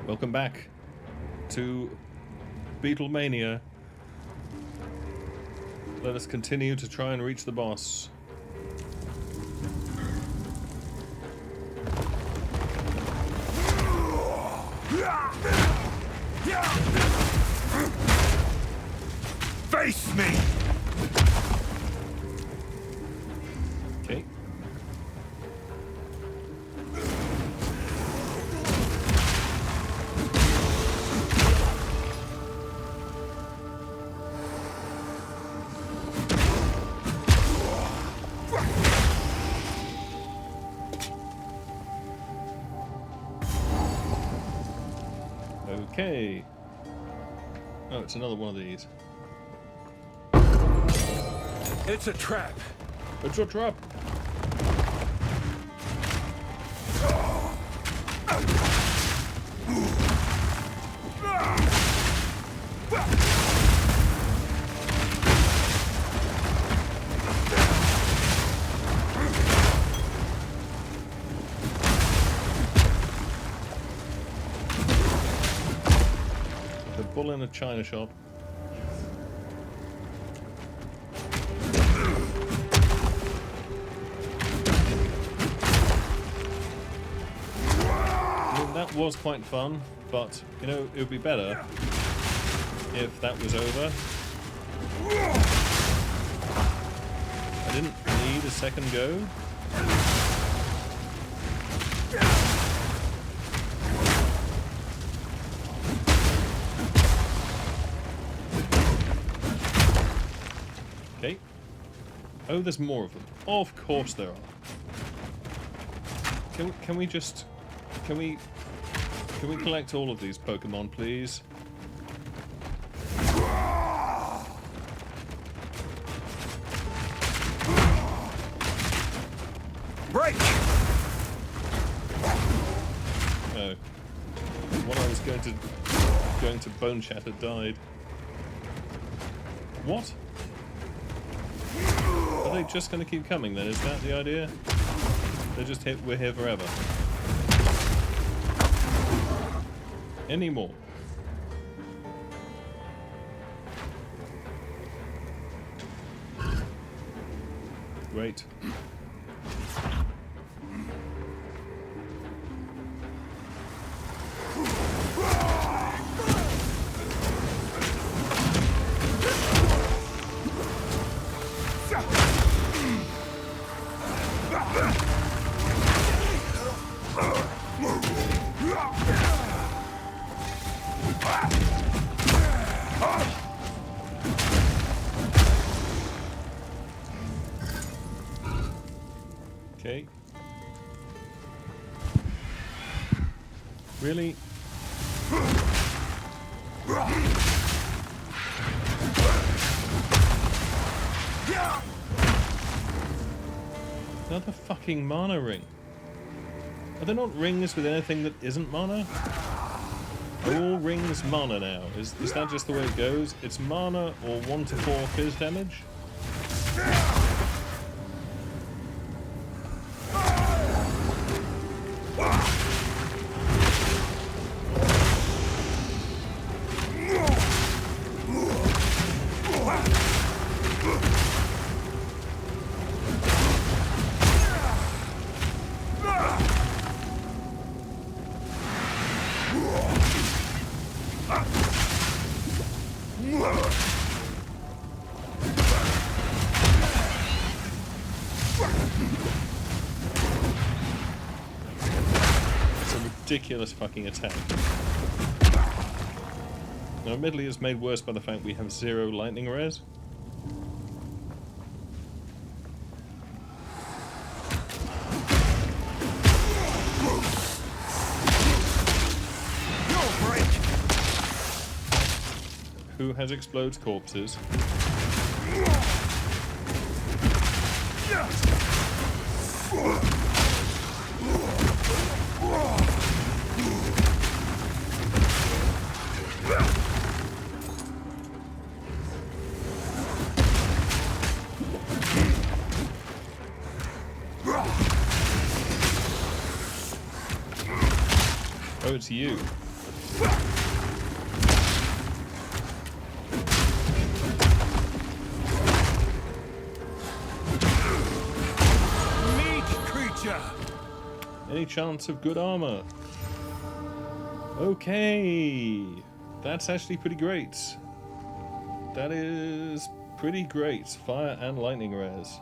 Welcome back to Beetlemania. Let us continue to try and reach the boss. Face me! Okay. Okay. Oh, it's another one of these. It's a trap. It's a trap. The bull in a china shop. That was quite fun, but, you know, it would be better if that was over. I didn't need a second go. Okay. Oh, there's more of them. Of course there are. Can we just... Can we collect all of these Pokemon, please? Break! Oh. What I was going to bone shatter died. What? Are they just going to keep coming then? Is that the idea? They're just we're here forever. Any more? Great. Okay. Really? Another fucking mana ring. Are there not rings with anything that isn't mana? Are all rings mana now? Is that just the way it goes? It's mana or 1 to 4 fizz damage? Ridiculous fucking attack. Now, admittedly, it's made worse by the fact we have 0 lightning res. Who has explodes corpses? Oh, it's you. Meat creature! Any chance of good armor? Okay. That's actually pretty great. That is pretty great. Fire and lightning rares.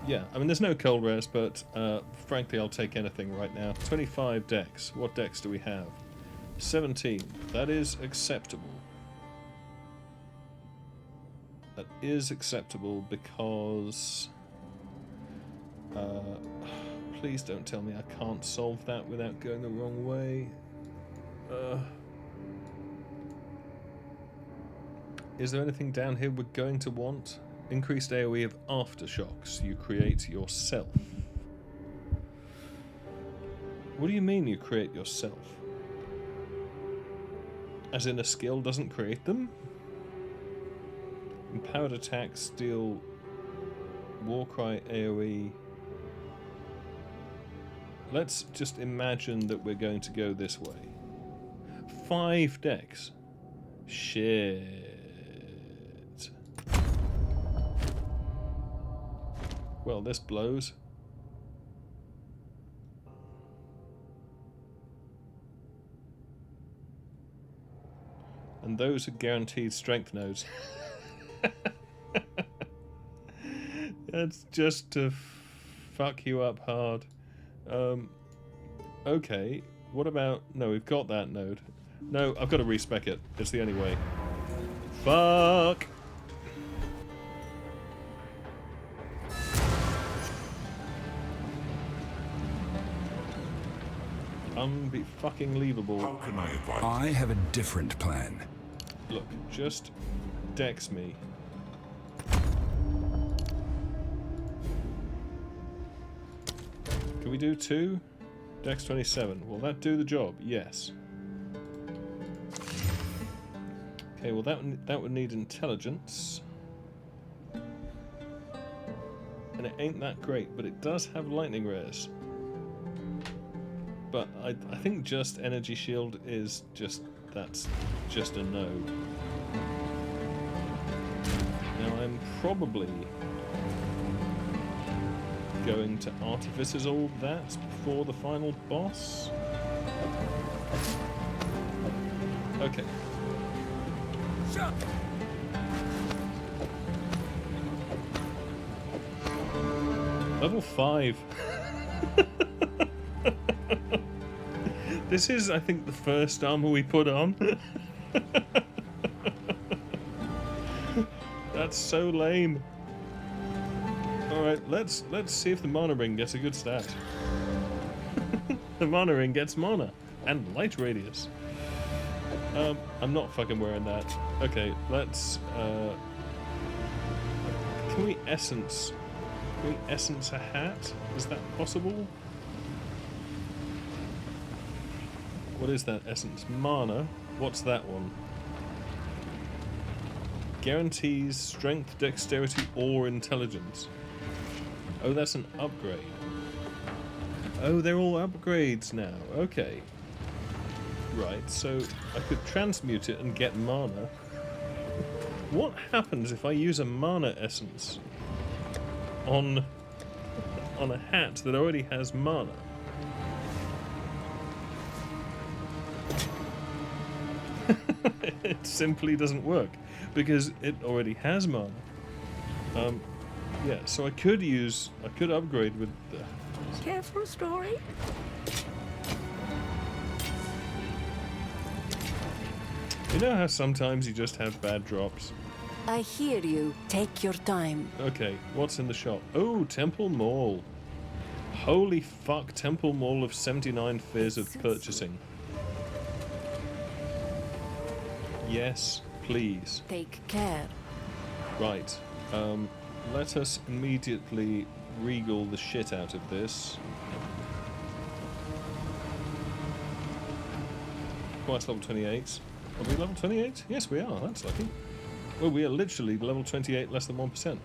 Yeah, I mean, there's no cold rares, but frankly, I'll take anything right now. 25 decks. What decks do we have? 17. That is acceptable. That is acceptable because... please don't tell me I can't solve that without going the wrong way. Is there anything down here we're going to want? Increased AoE of aftershocks you create yourself. What do you mean you create yourself? As in a skill doesn't create them? Empowered attacks deal Warcry AoE. Let's just imagine that we're going to go this way. 5 decks. Shit. Well, this blows. And those are guaranteed strength nodes. That's just to fuck you up hard. Okay, what about... No, we've got that node. No, I've got to respec it. It's the only way. Fuck! Unbe-fucking-leavable. How can I advise? I have a different plan. Look, just dex me. Can we do 2? Dex 27. Will that do the job? Yes. Okay, well that would need intelligence. And it ain't that great, but it does have lightning rares. But I think just energy shield is just... that's just a no. Now I'm probably going to artificers all that before the final boss. Okay. Level 5. This is, I think, the first armor we put on. That's so lame. Alright, let's see if the mana ring gets a good stat. The mana ring gets mana and light radius. I'm not fucking wearing that. Okay, let's can we essence a hat? Is that possible? What is that essence? Mana. What's that one? Guarantees strength, dexterity, or intelligence. Oh, that's an upgrade. Oh, they're all upgrades now. Okay. Right, so I could transmute it and get mana. What happens if I use a mana essence on a hat that already has mana? It simply doesn't work because it already has mana. Yeah, so I could upgrade with the... Care for a story? You know how sometimes you just have bad drops? I hear you. Take your time. Okay, what's in the shop? Oh, Temple Mall. Holy fuck, Temple Mall of 79 fears of purchasing. Yes, please. Take care. Right. Let us immediately regal the shit out of this. Quite level 28. Are we level 28? Yes, we are. That's lucky. Well, we are literally level 28, less than 1%.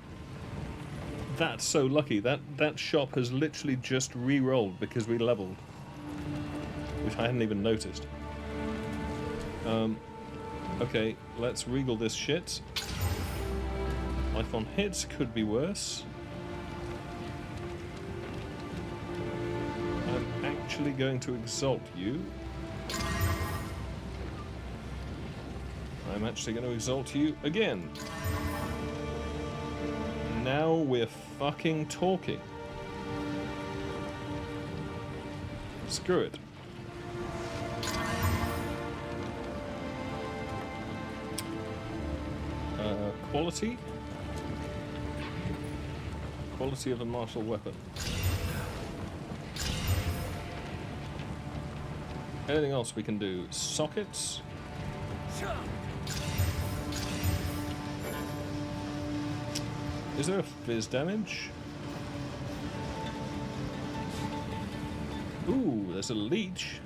That's so lucky. That shop has literally just re-rolled because we leveled. which I hadn't even noticed. Okay, let's regal this shit. Life on hits could be worse. I'm actually going to exalt you. I'm actually going to exalt you again. Now we're fucking talking. Screw it. Quality? Quality of a martial weapon. Anything else we can do? Sockets? Is there a fizz damage? Ooh, there's a leech.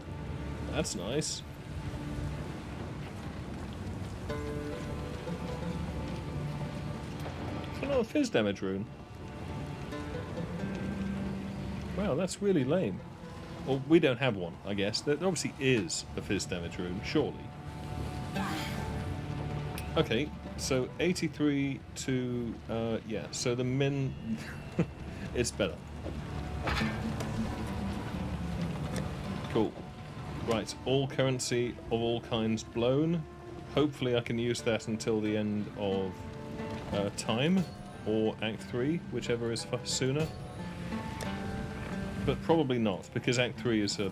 That's nice. Another fizz damage rune. Wow, that's really lame. Well, we don't have one, I guess. There obviously is a fizz damage rune, surely. Okay, so 83 to... yeah, so the min... it's better. Cool. Right, all currency of all kinds blown. Hopefully I can use that until the end of time, or Act 3, whichever is sooner. But probably not, because Act 3 is a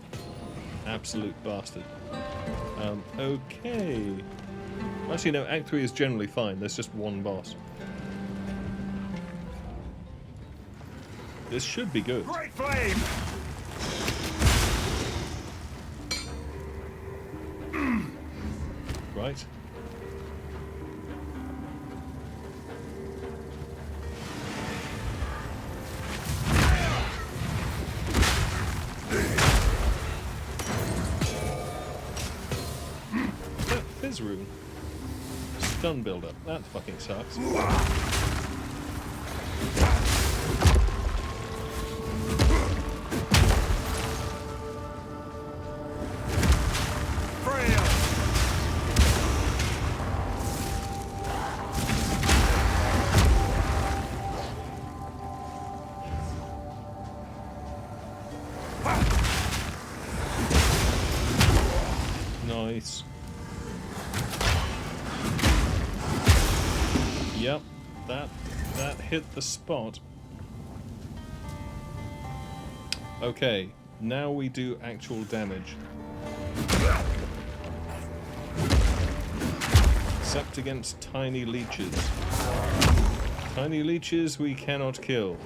absolute bastard. Okay. Actually, no, Act 3 is generally fine. There's just one boss. This should be good. Great flame! Right. That fizz rune. Stun buildup. That fucking sucks. Nice. Yep, that hit the spot. Okay, now we do actual damage. Except against tiny leeches. Tiny leeches we cannot kill.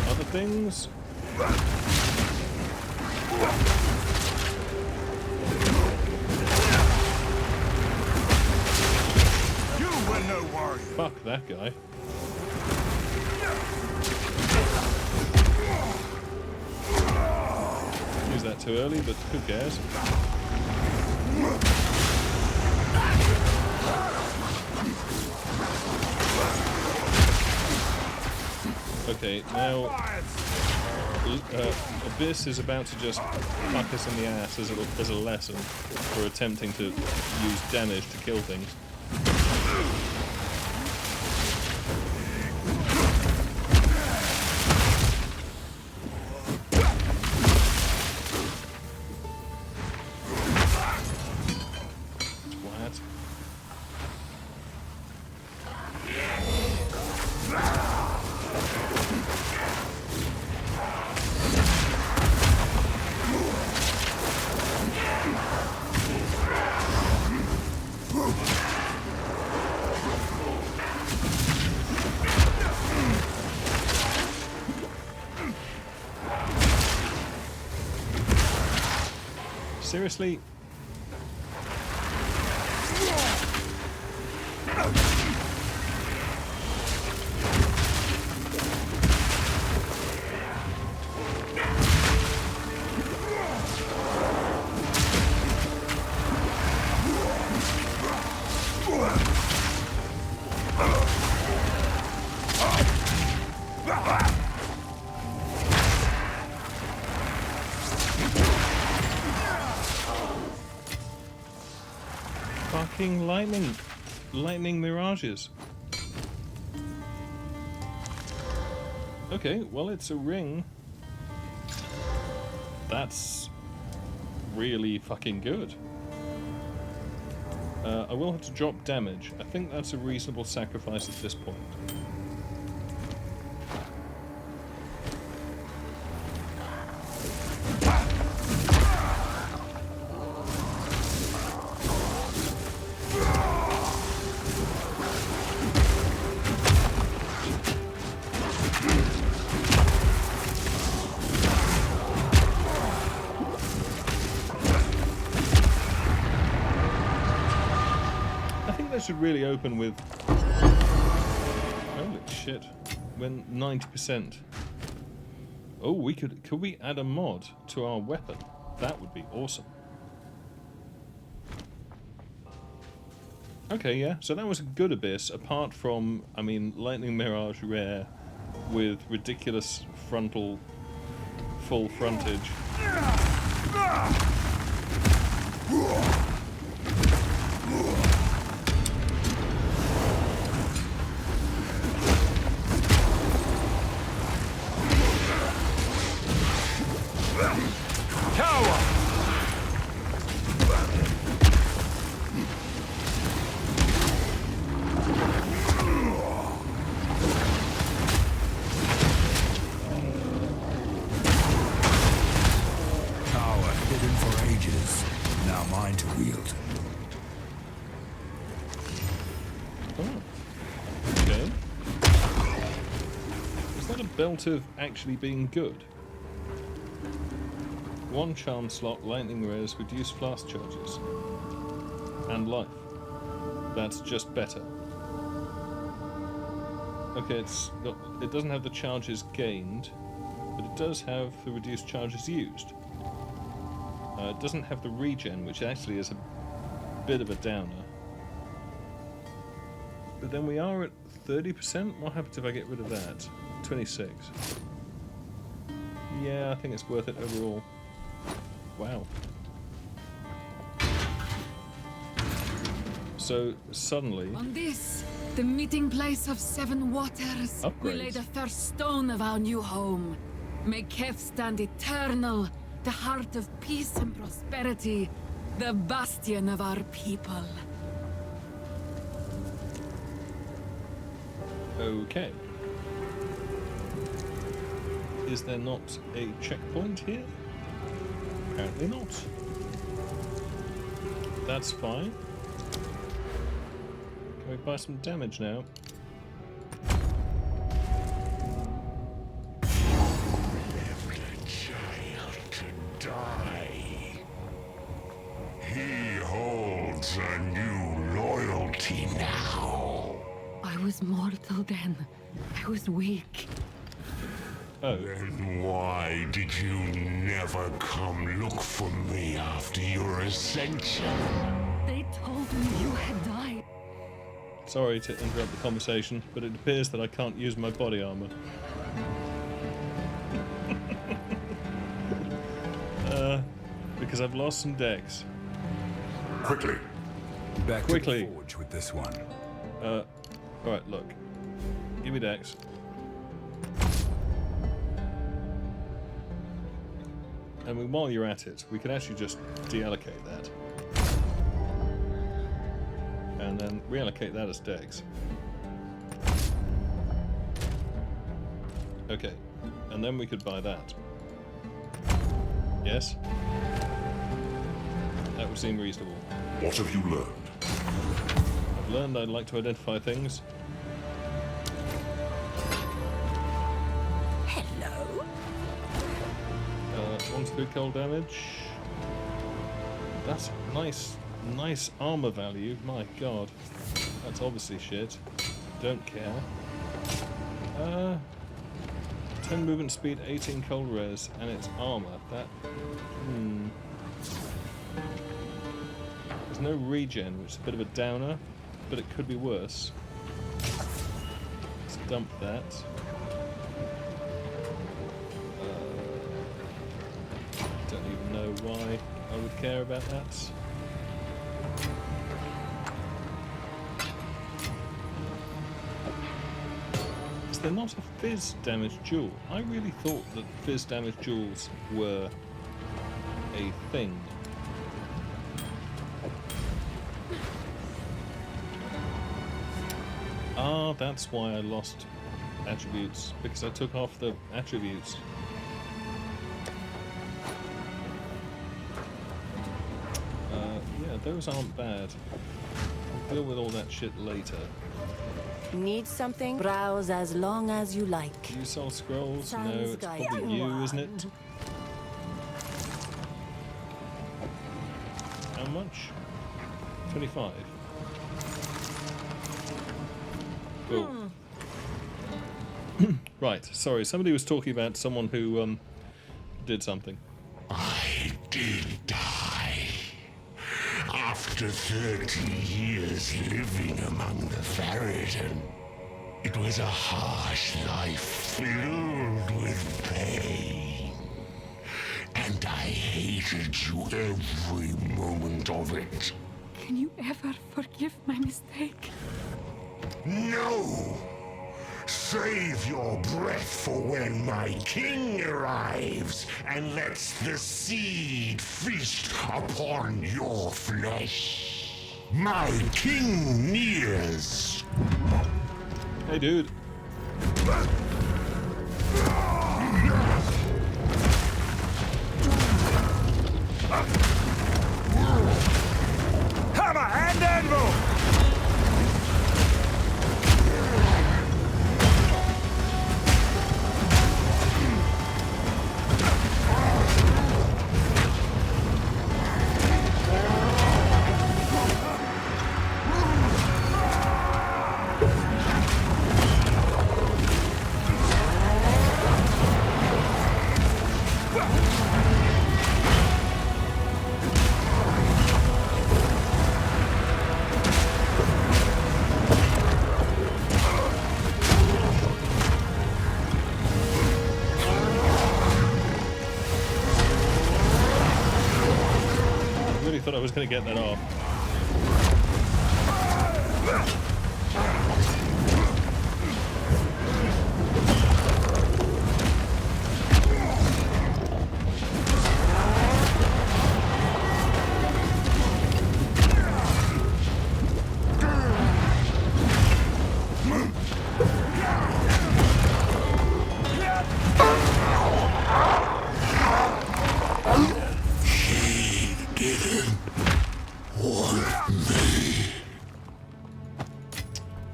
Other things? Fuck that guy. Use that too early, but who cares? Okay, now Abyss is about to just fuck us in the ass as a lesson for attempting to use damage to kill things. Seriously? fucking lightning mirages. Okay, well, it's a ring. That's really fucking good. I will have to drop damage. I think that's a reasonable sacrifice at this point. Should really open with, holy shit, when 90%. Oh, could we add a mod to our weapon? That would be awesome. Okay, yeah, so that was a good Abyss, apart from, I mean, Lightning Mirage rare with ridiculous full frontage. Belt of actually being good. One charm slot, lightning rares, reduced flask charges, and life. That's just better. Okay, it doesn't have the charges gained, but it does have the reduced charges used. It doesn't have the regen, which actually is a bit of a downer. But then we are at 30%. What happens if I get rid of that? 26. Yeah, I think it's worth it overall. Wow. So suddenly, on this, the meeting place of seven waters, we lay the first stone of our new home. May Kef stand eternal, the heart of peace and prosperity, the bastion of our people. Okay. Is there not a checkpoint here? Apparently not. That's fine. Can we buy some damage now? Left a child to die. He holds a new loyalty now. I was mortal then. I was weak. Oh. Then why did you never come look for me after your ascension? They told me you had died. Sorry to interrupt the conversation, but it appears that I can't use my body armor. Because I've lost some decks. Quickly. Back Quickly. to the forge with this one. Alright, look. Give me decks. I mean, while you're at it, we can actually just deallocate that. And then reallocate that as dex. Okay. And then we could buy that. Yes? That would seem reasonable. What have you learned? I've learned I'd like to identify things. Hello? 1 to 3 cold damage. That's nice armor value. My god. That's obviously shit. Don't care. 10 movement speed, 18 cold res, and it's armor. That... There's no regen, which is a bit of a downer, but it could be worse. Let's dump that. Don't even know why I would care about that. they're not a fizz damage jewel. I really thought that fizz damage jewels were a thing. Ah, that's why I lost attributes, because I took off the attributes. Yeah, those aren't bad. I'll deal with all that shit later. Need something? Browse as long as you like. Do you sell scrolls? Sounds No, it's guiding. probably you, isn't it? How much? 25. Cool. Right, sorry, somebody was talking about someone who did something. I did die. After 30 years living among the Farad'n, it was a harsh life filled with pain. And I hated you every moment of it. Can you ever forgive my mistake? No! Save your breath for when my king arrives and lets the seed feast upon your flesh. My king nears. Hey, dude. Hammer and anvil! Thought I was going to get that off.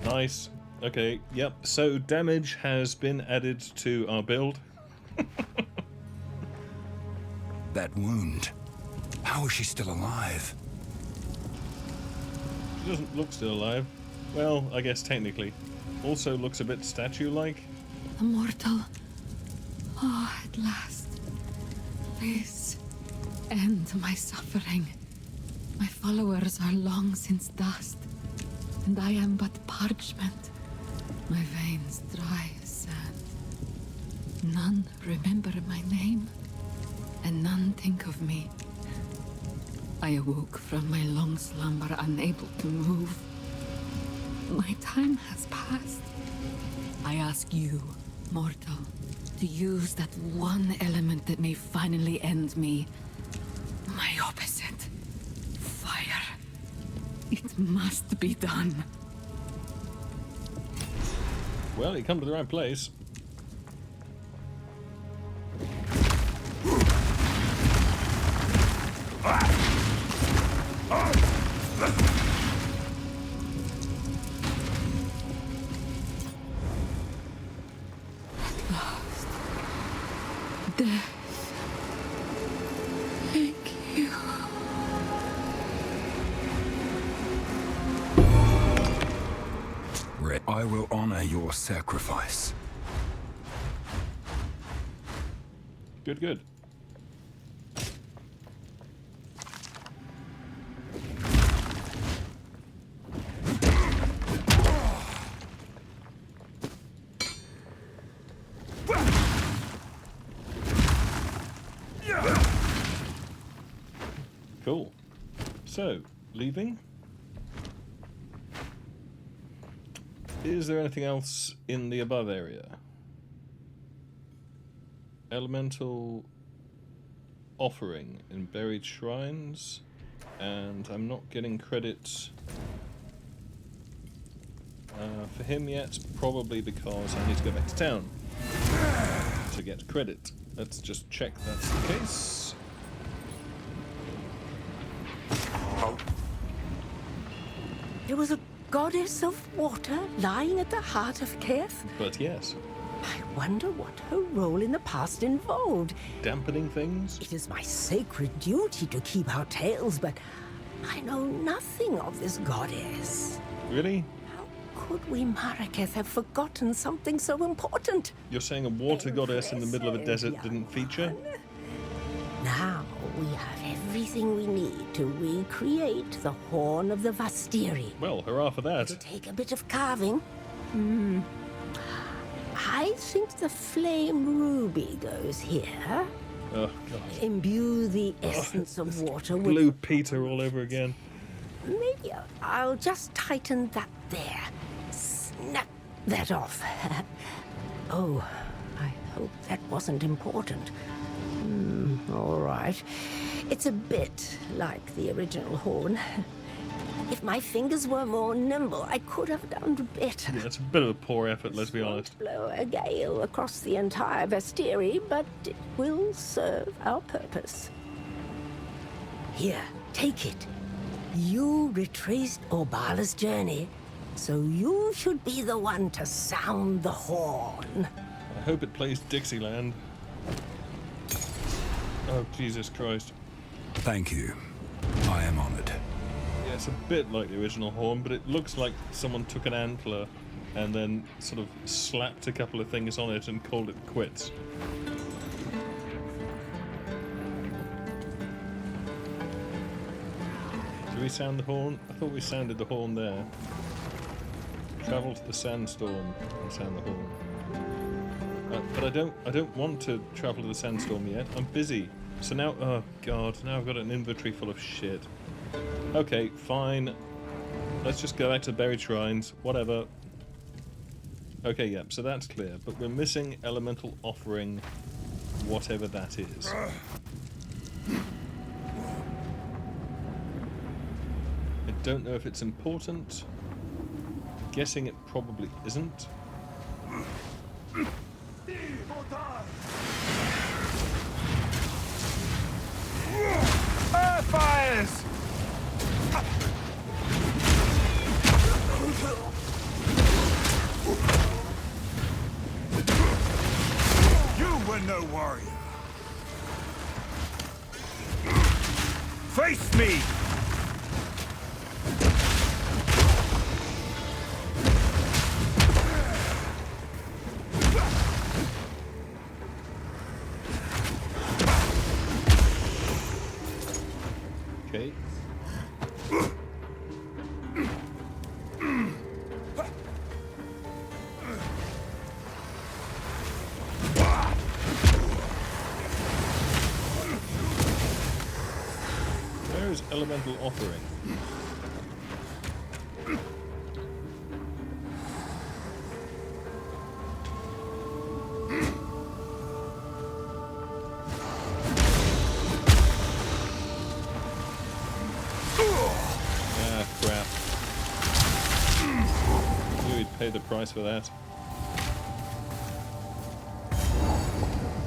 Nice. Okay, yep. So damage has been added to our build. That wound. How is she still alive? She doesn't look still alive. Well, I guess technically. Also looks a bit statue-like. Immortal. Oh, at last. Please, end my suffering. My followers are long since dust, and I am but parchment. My veins dry as sand. None remember my name, and none think of me. I awoke from my long slumber, unable to move. My time has passed. I ask you, mortal, to use that one element that may finally end me. My opposite. Fire. It must be done. Well, you come to the right place. Death. Thank you. I will honor your sacrifice. Good, good. Cool. So, leaving? Is there anything else in the above area? Elemental offering in buried shrines, and I'm not getting credit for him yet, probably because I need to go back to town to get credit. Let's just check that's the case. There was a goddess of water lying at the heart of Keth. But yes. I wonder what her role in the past involved. Dampening things? It is my sacred duty to keep our tales, but I know nothing of this goddess. Really? How could we, Maraketh, have forgotten something so important? You're saying a water goddess in the middle of a desert didn't feature? Now we have everything we need to recreate the Horn of the Vastiri. Well, hurrah for that. It'll take a bit of carving. I think the flame ruby goes here. Oh, God. Imbue the essence of water with... Blue Peter all over again. Maybe I'll just tighten that there. Snap that off. Oh, I hope that wasn't important. All right. It's a bit like the original horn. If my fingers were more nimble, I could have done better. Yeah, it's a bit of a poor effort, let's be honest. Blow a gale across the entire Vastiri, but it will serve our purpose. Here, take it. You retraced Orbala's journey, so you should be the one to sound the horn. I hope it plays Dixieland. Oh, Jesus Christ. Thank you. I am honored. Yeah, it's a bit like the original horn, but it looks like someone took an antler and then sort of slapped a couple of things on it and called it quits. Do we sound the horn? I thought we sounded the horn there. Travel to the sandstorm and sound the horn. But I don't want to travel to the sandstorm yet. I'm busy. So now, oh God, now I've got an inventory full of shit. Okay, fine. Let's just go back to the buried shrines. Whatever. Okay, yep, so that's clear. But we're missing elemental offering, whatever that is. I don't know if it's important. Guessing it probably isn't. Fires! You were no warrior. Face me! Okay. Where is elemental offering? Pay the price for that.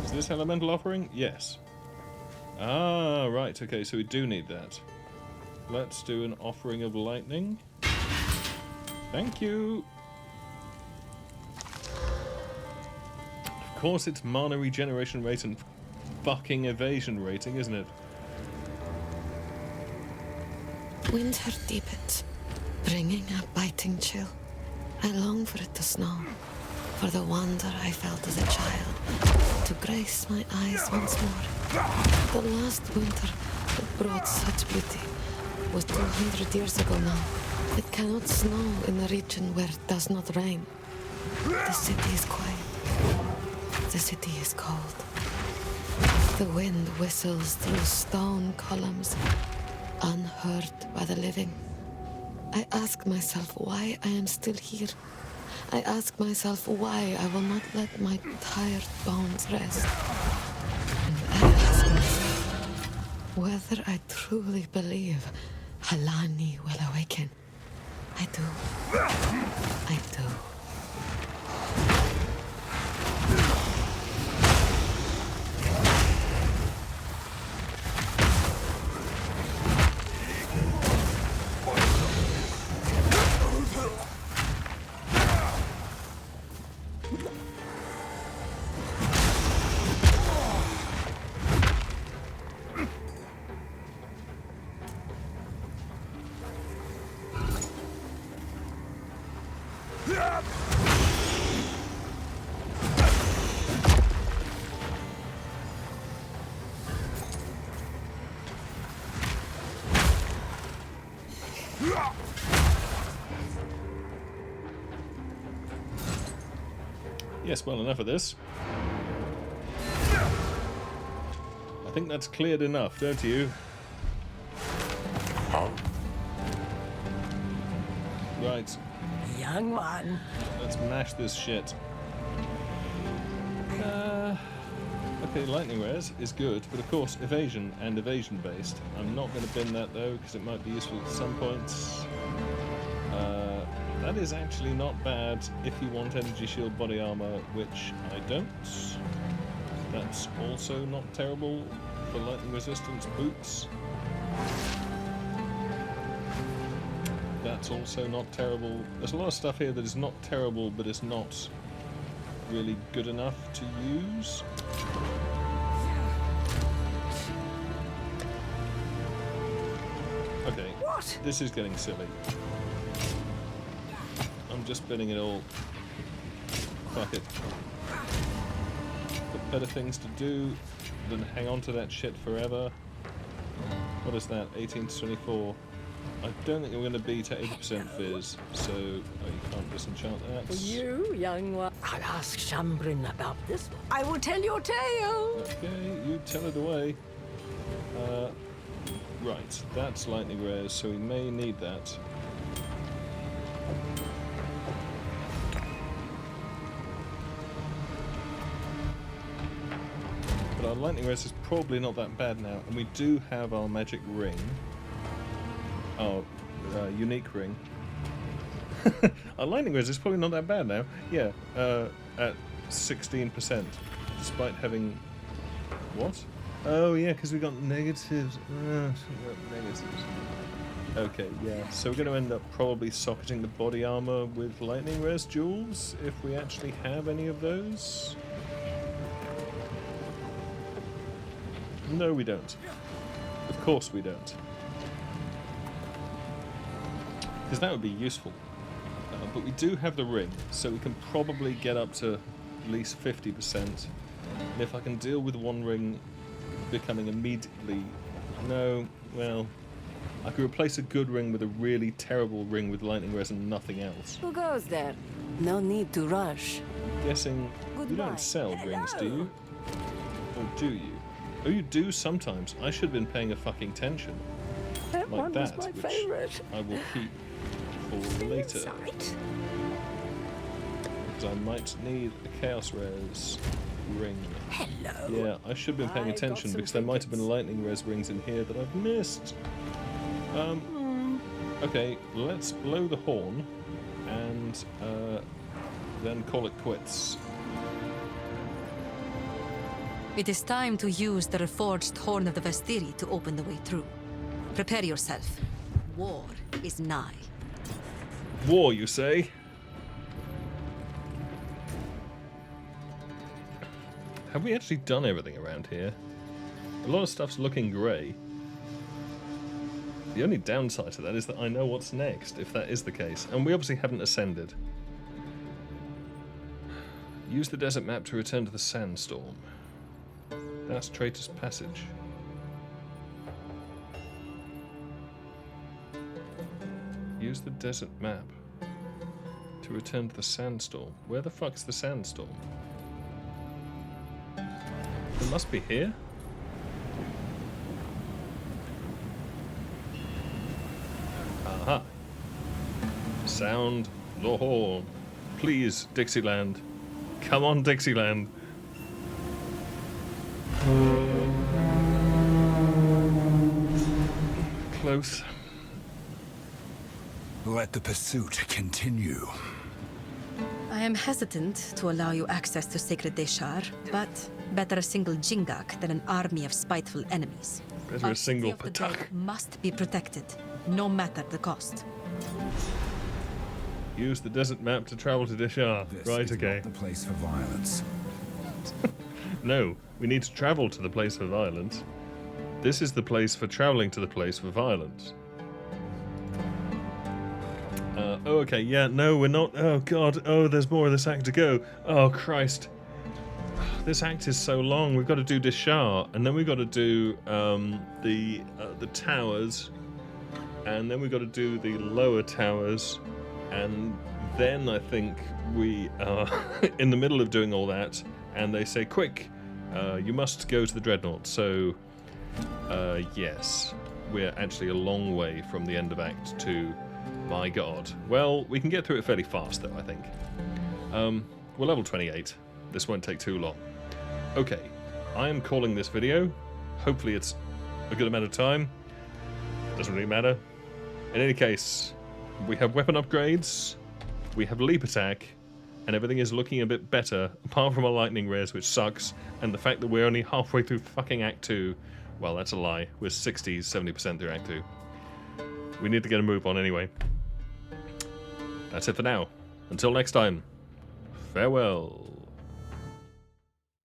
Is this elemental offering? Yes. Ah, right. Okay, so we do need that. Let's do an offering of lightning. Thank you. Of course, it's mana regeneration rate and fucking evasion rating, isn't it? Winter deepens, bringing a biting chill. I long for it to snow, for the wonder I felt as a child, to grace my eyes once more. The last winter that brought such beauty was 200 years ago now. It cannot snow in a region where it does not rain. The city is quiet. The city is cold. The wind whistles through stone columns, unheard by the living. I ask myself why I am still here, I ask myself why I will not let my tired bones rest. And I ask myself whether I truly believe Halani will awaken. I do. I do. Yes, well, enough of this. I think that's cleared enough, don't you? Right. Young one. Let's mash this shit. Okay, lightning res is good, but of course evasion and evasion based. I'm not going to bin that though, because it might be useful at some points. That is actually not bad if you want energy shield body armor, which I don't. That's also not terrible for lightning resistance boots. That's also not terrible. There's a lot of stuff here that is not terrible, but is not really good enough to use. Okay, What? This is getting silly. I'm just spinning it all. Fuck it. Got better things to do than hang on to that shit forever. What is that? 18 to 24. I don't think we're going to beat at 80% fizz, so you can't disenchant that. You, young one. I'll ask Shambrin about this. I will tell your tale. Okay, you tell it away. Right, that's lightning rares, so we may need that. But our lightning res is probably not that bad now, and we do have our magic ring. Our unique ring. Our lightning res is probably not that bad now. Yeah, at 16%, despite having... What? Oh yeah, because we got negatives. We got negatives. Okay, yeah. So we're going to end up probably socketing the body armor with lightning res jewels, if we actually have any of those. No, we don't. Of course we don't. Because that would be useful. But we do have the ring, so we can probably get up to at least 50%. And if I can deal with one ring becoming immediately... No, well... I could replace a good ring with a really terrible ring with lightning res and nothing else. Who goes there? No need to rush. Guessing you Goodbye. don't sell rings, do you? Or do you? Oh, you do sometimes. I should have been paying a fucking attention. That Like one that, was my which favorite. I will keep for later. Sight. Because I might need a Chaos Res ring. Hello. Yeah, I should have been paying I've got attention some because there might have been tickets. lightning res rings in here that I've missed. Okay, let's blow the horn and then call it quits. It is time to use the reforged Horn of the Vestiri to open the way through. Prepare yourself. War is nigh. War, you say? Have we actually done everything around here? A lot of stuff's looking grey. The only downside to that is that I know what's next, if that is the case. And we obviously haven't ascended. Use the desert map to return to the sandstorm. That's Traitor's Passage. Use the desert map to return to the sandstorm. Where the fuck's the sandstorm? It must be here. Aha. Sound the horn. Please, Dixieland. Come on, Dixieland. Close. Let the pursuit continue. I am hesitant to allow you access to Sacred Deshar, but better a single Jingak than an army of spiteful enemies. Better a single Patak must be protected, no matter the cost. Use the desert map to travel to Deshar. This Right, is okay. not the place for violence. No, we need to travel to the place for violence. This is the place for traveling to the place for violence. Oh, okay, yeah, no, we're not. Oh, God, oh, there's more of this act to go. Oh, Christ. This act is so long. We've got to do Deshar, and then we've got to do the towers, and then we've got to do the lower towers, and then I think we are in the middle of doing all that, and they say, quick, you must go to the Dreadnought. So, yes, we're actually a long way from the end of Act 2. My God. Well, we can get through it fairly fast, though, I think. We're level 28. This won't take too long. Okay, I am calling this video. Hopefully it's a good amount of time. Doesn't really matter. In any case, we have weapon upgrades, we have leap attack, and everything is looking a bit better, apart from a lightning res, which sucks, and the fact that we're only halfway through fucking Act 2. Well, that's a lie. We're 60, 70% through Act 2. We need to get a move on anyway. That's it for now. Until next time, farewell.